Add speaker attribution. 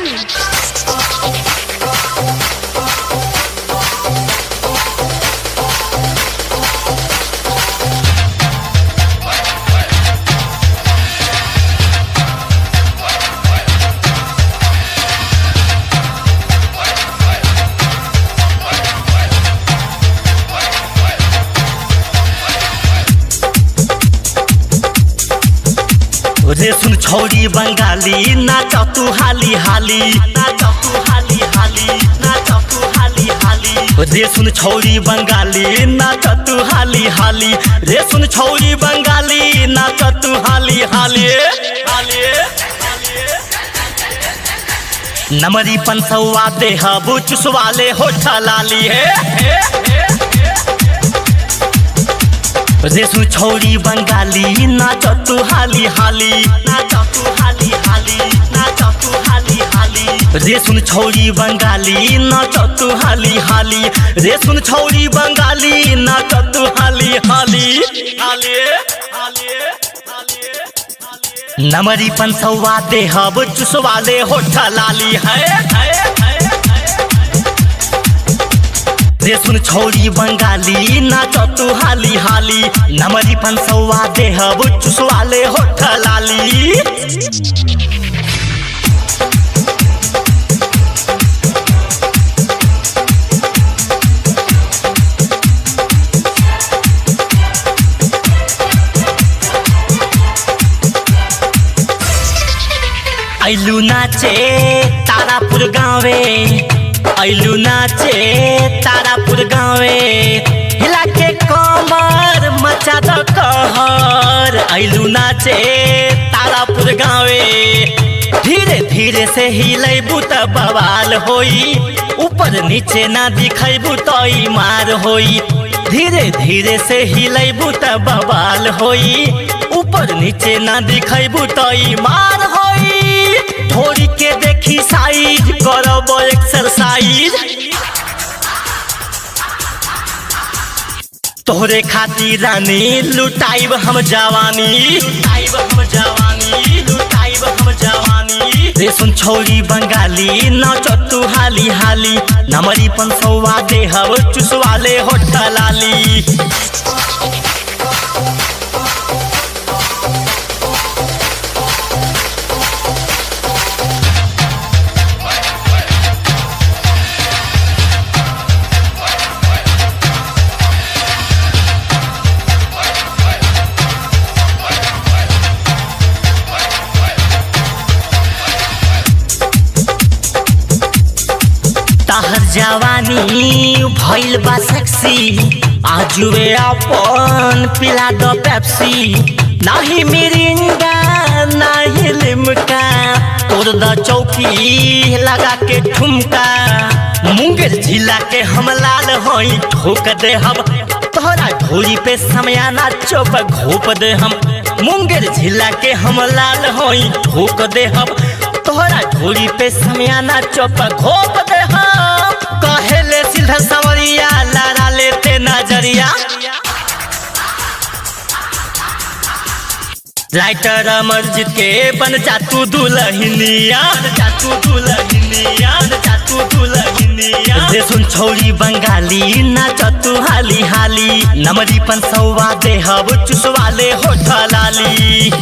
Speaker 1: राजधानी।
Speaker 2: रे सुन छौरी बंगाली नाच तू हाली हाली, नाच तू हाली हाली, नाच तू हाली हाली। रे सुन छौरी बंगाली नाच तू हाली हाली, रे सुन छौरी बंगाली नाच तू हाली हाली हाली। नमरी पंसवा देह बुचुस वाले होठ लाली है। रे सुन छौरी बंगाली नाच तू हाली हाली, नाच तू हाली हाली, नाच तू हाली हाली। रे सुन छौरी बंगाली नाच तू हाली हाली, रे सुन छौरी बंगाली नाच तू हाली हाली हाली हाली। नमरी पंसवा देह बुचुस वाले होठ लाली है। रे सुन छौरी बंगाली नाच तू हाली हाली, नमरी पंसवा देह बुचुस वाले होठ लाली। ऐलू नाचे तारापुर गाँवे, ऐलू नाचे तारापुर गाँवे, हिला के कमर मचा द कहर। ऐलू नाचे तारापुर गाँवे, धीरे धीरे से हिलैबू त बवाल होई, ऊपर नीचे ना दिखैबू त मार होई। धीरे धीरे से हिलैबू त बवाल होई, ऊपर नीचे ना दिखैबू त मार होई। थोड़ी के देखी साइज करब एक्सरसाइज, तोहरे खातिर रानी लुटाइब हम जवानी, लुटाइब हम जवानी, लुटाइब हम जवानी। रे सुन छौरी बंगाली नाच तू हाली हाली, नमरी पंसवा देह बुचुस वाले होठ लाली। ताहर जवानी भइल बा सेक्सी, आजुए अपन पिला दो पेप्सी। नाही मिरिंडा नाही लिमका, तोड़ द चौकी लगा के ठुमका। मुंगेर जिला के हम लाल होई ठोक दे हम, तोहरा ढोरी पे समयाना चौप घोप दे हम। मुंगेर जिला के हम लाल होई ठोक दे हम, तोहरा ढोरी पे समयाना चौप घोप दे हम। कहेले सीधा सवरिया लड़ा लेते नजरिया, राइटर अमरजीत के बन जा तू दुल्हनिया, बन जा तू दुल्हनिया, बन जा तू दुल्हनिया। रे सुन छौरी बंगाली नाच तू हाली हाली, नमरी पंसवा देह बुचुस वाले होठ लाली।